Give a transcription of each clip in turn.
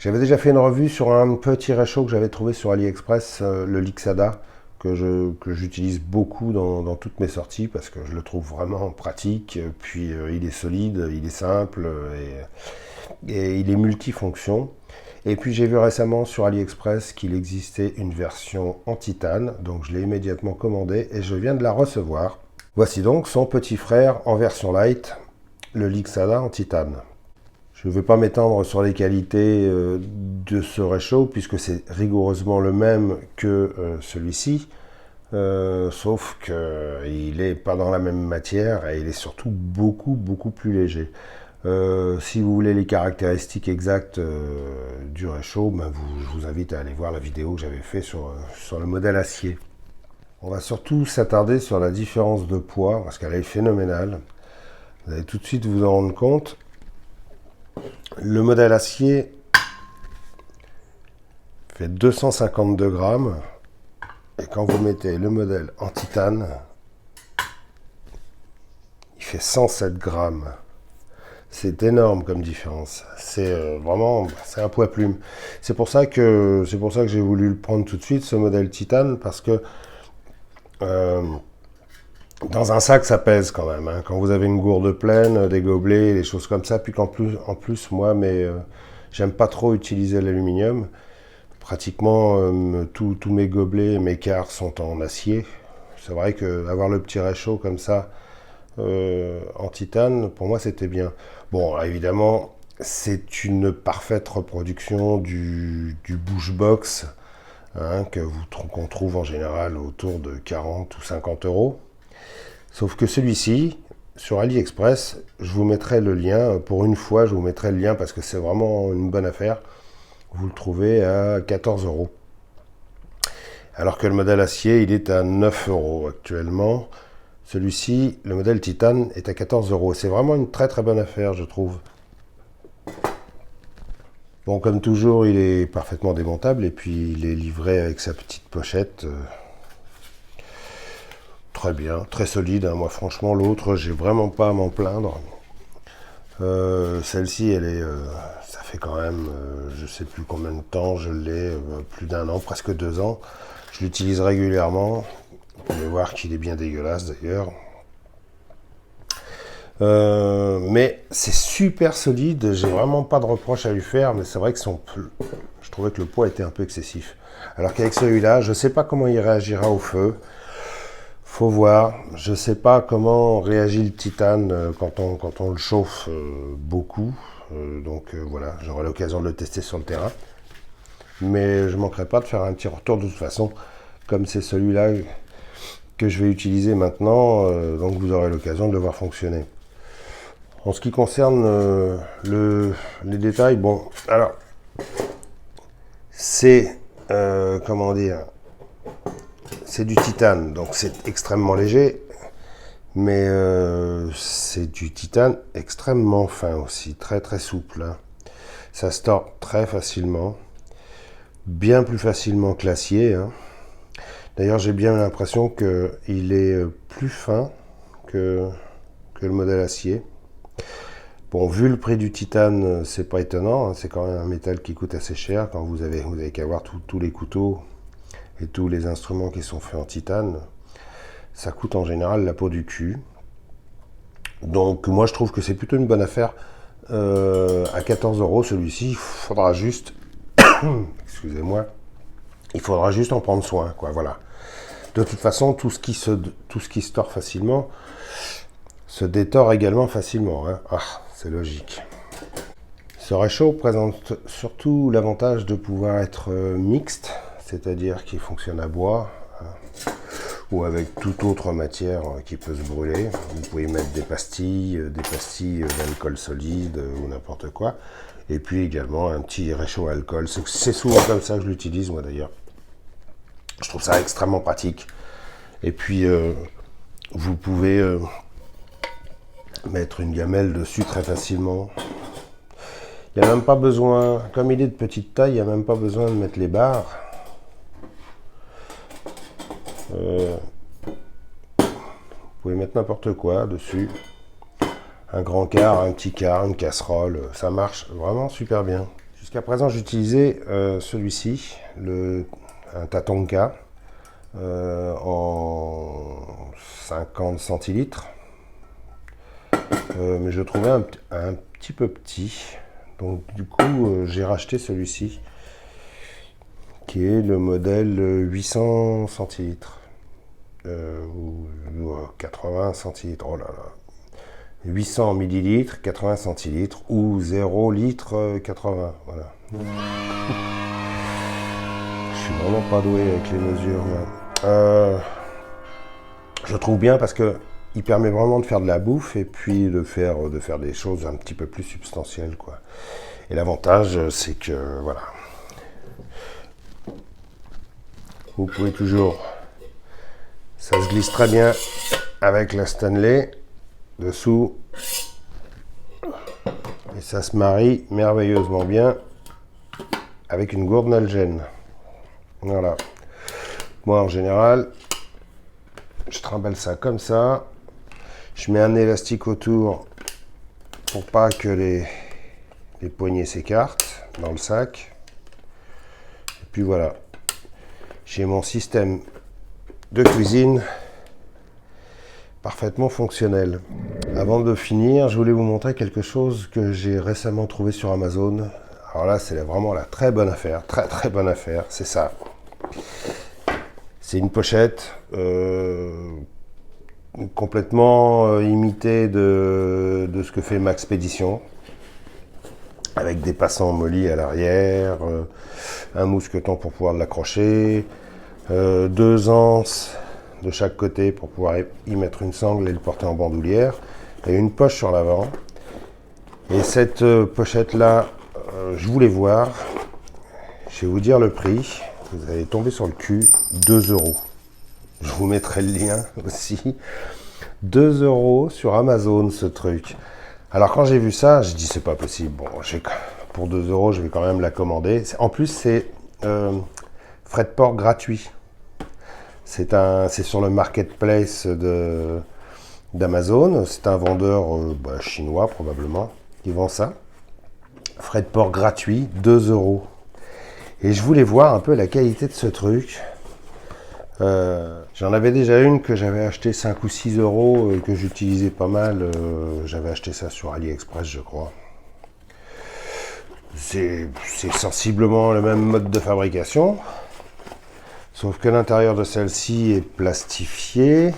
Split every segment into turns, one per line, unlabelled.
J'avais déjà fait une revue sur un petit réchaud que j'avais trouvé sur AliExpress, le Lixada, que j'utilise beaucoup dans toutes mes sorties parce que je le trouve vraiment pratique. Puis il est solide, il est simple et il est multifonction. Et puis j'ai vu récemment sur AliExpress qu'il existait une version en titane, donc je l'ai immédiatement commandé et je viens de la recevoir. Voici donc son petit frère en version light, le Lixada en titane. Je ne vais pas m'étendre sur les qualités de ce réchaud puisque c'est rigoureusement le même que celui-ci, sauf qu'il n'est pas dans la même matière et il est surtout beaucoup plus léger. Si vous voulez les caractéristiques exactes du réchaud, je vous invite à aller voir la vidéo que j'avais fait sur le modèle acier. On va surtout s'attarder sur la différence de poids parce qu'elle est phénoménale. Vous allez tout de suite vous en rendre compte. Le modèle acier fait 252 grammes et quand vous mettez le modèle en titane, il fait 107 grammes. C'est énorme comme différence. C'est vraiment, c'est un poids plume. C'est pour ça que j'ai voulu le prendre tout de suite, ce modèle titane, parce que dans un sac, ça pèse quand même. Hein. Quand vous avez une gourde pleine, des gobelets, des choses comme ça, puis en plus, moi, j'aime pas trop utiliser l'aluminium. Pratiquement tous mes gobelets, mes quarts sont en acier. C'est vrai que avoir le petit réchaud comme ça en titane, pour moi, c'était bien. Bon, évidemment, c'est une parfaite reproduction du Bushbox hein, qu'on trouve en général autour de 40 ou 50 euros. Sauf que celui-ci, sur AliExpress, je vous mettrai le lien, pour une fois, je vous mettrai le lien parce que c'est vraiment une bonne affaire. Vous le trouvez à 14 euros. Alors que le modèle acier, il est à 9 euros actuellement. Celui-ci, le modèle titane, est à 14 euros. C'est vraiment une très bonne affaire, je trouve. Bon, comme toujours, il est parfaitement démontable et puis il est livré avec sa petite pochette. Très bien, très solide. Hein. Moi, franchement, l'autre, j'ai vraiment pas à m'en plaindre. Celle-ci, ça fait quand même, je sais plus combien de temps, je l'ai, plus d'un an, presque 2 ans. Je l'utilise régulièrement. Vous pouvez voir qu'il est bien dégueulasse d'ailleurs. Mais c'est super solide, j'ai vraiment pas de reproche à lui faire, mais c'est vrai que je trouvais que le poids était un peu excessif. Alors qu'avec celui-là, je sais pas comment il réagira au feu. Faut voir. Je sais pas comment réagit le titane quand on le chauffe beaucoup. Donc voilà, j'aurai l'occasion de le tester sur le terrain. Mais je manquerai pas de faire un petit retour de toute façon, comme c'est celui-là que je vais utiliser maintenant. Donc vous aurez l'occasion de le voir fonctionner. En ce qui concerne les détails, bon, alors c'est comment dire, c'est du titane, donc c'est extrêmement léger, mais c'est du titane extrêmement fin aussi, très souple. Hein. Ça se tord très facilement, bien plus facilement que l'acier. Hein. D'ailleurs, j'ai bien l'impression qu'il est plus fin que le modèle acier. Bon, vu le prix du titane, c'est pas étonnant, hein, c'est quand même un métal qui coûte assez cher. Quand vous avez qu'à voir tous les couteaux et tous les instruments qui sont faits en titane, ça coûte en général la peau du cul. Donc moi je trouve que c'est plutôt une bonne affaire. À 14 euros celui-ci, il faudra juste, excusez-moi, il faudra juste en prendre soin, quoi. Voilà. De toute façon, tout ce qui se tord facilement se détord également facilement. Hein. Ah, c'est logique. Ce réchaud présente surtout l'avantage de pouvoir être mixte, c'est-à-dire qu'il fonctionne à bois hein, ou avec toute autre matière qui peut se brûler. Vous pouvez mettre des pastilles d'alcool solide ou n'importe quoi. Et puis également un petit réchaud à alcool. C'est souvent comme ça que je l'utilise moi d'ailleurs. Je trouve ça extrêmement pratique. Et puis vous pouvez mettre une gamelle dessus très facilement. Il n'y a même pas besoin, comme il est de petite taille, il n'y a même pas besoin de mettre les barres. Vous pouvez mettre n'importe quoi dessus. Un grand quart, un petit quart, une casserole, ça marche vraiment super bien. Jusqu'à présent, j'utilisais celui-ci, un Tatonka, en 50 centilitres. Mais je le trouvais un petit peu petit. Donc du coup, j'ai racheté celui-ci, qui est le modèle 800 centilitres. Ou 80 centilitres, oh là là. 800 millilitres, 80 centilitres, ou 0 litre 80, voilà. Je suis vraiment pas doué avec les mesures. Je trouve bien parce que il permet vraiment de faire de la bouffe et puis de faire des choses un petit peu plus substantielles, quoi. Et l'avantage, c'est que, voilà, vous pouvez toujours, ça se glisse très bien avec la Stanley dessous et ça se marie merveilleusement bien avec une gourde Nalgene. Voilà. Moi, en général, je trimballe ça comme ça. Je mets un élastique autour pour pas que les poignées s'écartent dans le sac. Et puis voilà. J'ai mon système de cuisine parfaitement fonctionnel. Avant de finir, je voulais vous montrer quelque chose que j'ai récemment trouvé sur Amazon. Alors là, c'est vraiment la très bonne affaire, très très bonne affaire, c'est ça. C'est une pochette complètement imitée de ce que fait Maxpédition, avec des passants mollis à l'arrière, un mousqueton pour pouvoir l'accrocher, 2 anses de chaque côté pour pouvoir y mettre une sangle et le porter en bandoulière, et une poche sur l'avant. Et cette pochette là, je voulais voir, je vais vous dire le prix, vous allez tomber sur le cul, 2 €. Je vous mettrai le lien aussi. 2 € sur Amazon, ce truc. Alors quand j'ai vu ça, j'ai dit c'est pas possible. Bon, pour 2 €, je vais quand même la commander. En plus, c'est frais de port gratuit. C'est sur le marketplace d'Amazon. C'est un vendeur chinois probablement qui vend ça. Frais de port gratuit, 2 €. Et je voulais voir un peu la qualité de ce truc. J'en avais déjà une que j'avais acheté 5 ou 6 €, que j'utilisais pas mal. J'avais acheté ça sur AliExpress, je crois. C'est sensiblement le même mode de fabrication, sauf que l'intérieur de celle-ci est plastifié.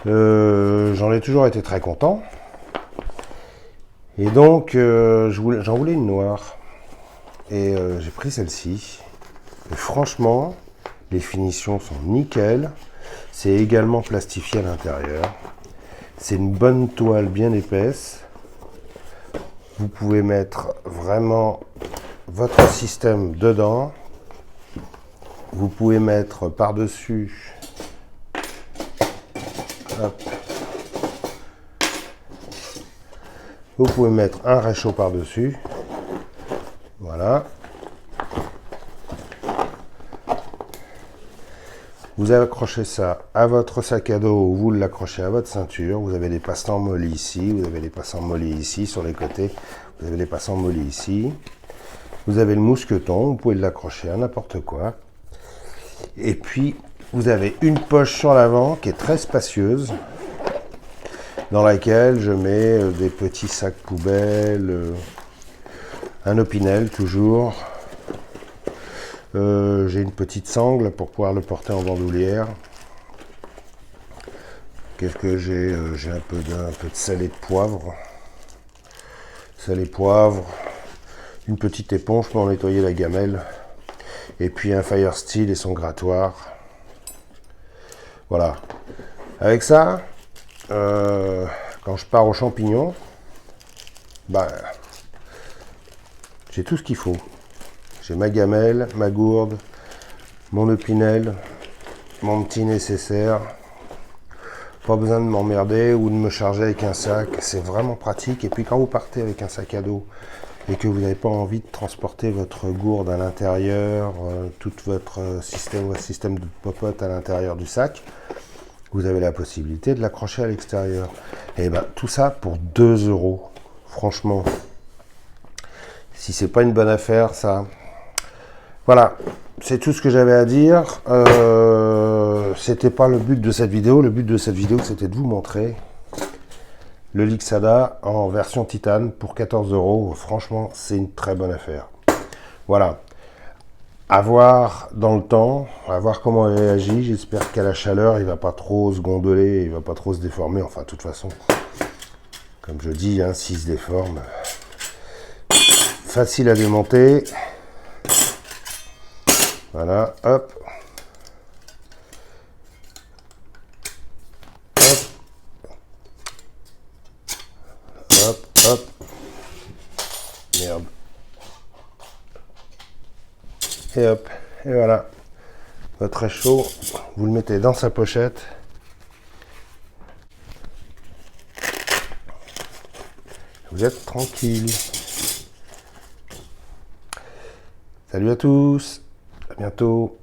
J'en ai toujours été très content. Et donc, j'en voulais une noire. Et j'ai pris celle-ci. Et franchement, les finitions sont nickel. C'est également plastifié à l'intérieur. C'est une bonne toile bien épaisse. Vous pouvez mettre vraiment votre système dedans. Vous pouvez mettre par-dessus. Vous pouvez mettre un réchaud par-dessus. Voilà. Vous accrochez ça à votre sac à dos ou vous l'accrochez à votre ceinture. Vous avez des passants mollets ici, vous avez des passants mollets ici sur les côtés, vous avez des passants mollets ici. Vous avez le mousqueton, vous pouvez l'accrocher à n'importe quoi. Et puis, vous avez une poche sur l'avant qui est très spacieuse, dans laquelle je mets des petits sacs poubelles, un Opinel toujours. J'ai une petite sangle pour pouvoir le porter en bandoulière. Qu'est-ce que j'ai? J'ai un peu de sel et de poivre. Sel et poivre. Une petite éponge pour nettoyer la gamelle. Et puis un Fire Steel et son grattoir. Voilà. Avec ça, quand je pars aux champignons, j'ai tout ce qu'il faut. J'ai ma gamelle, ma gourde, mon Opinel, mon petit nécessaire. Pas besoin de m'emmerder ou de me charger avec un sac. C'est vraiment pratique. Et puis quand vous partez avec un sac à dos et que vous n'avez pas envie de transporter votre gourde à l'intérieur, tout votre système de popote à l'intérieur du sac, vous avez la possibilité de l'accrocher à l'extérieur. Et bien tout ça pour 2 €. Franchement, Si c'est pas une bonne affaire, ça. Voilà, c'est tout ce que j'avais à dire. C'était pas le but de cette vidéo. Le but de cette vidéo, c'était de vous montrer le Lixada en version titane pour 14 €. Franchement, c'est une très bonne affaire. Voilà. À voir dans le temps, à voir comment il réagit. J'espère qu'à la chaleur, il va pas trop se gondoler, il va pas trop se déformer. Enfin, de toute façon, comme je dis, hein, s'il se déforme, facile à démonter. Voilà, hop. Hop, hop. Merde. Et hop, et voilà. Votre réchaud, vous le mettez dans sa pochette. Vous êtes tranquille. Salut à tous, à bientôt.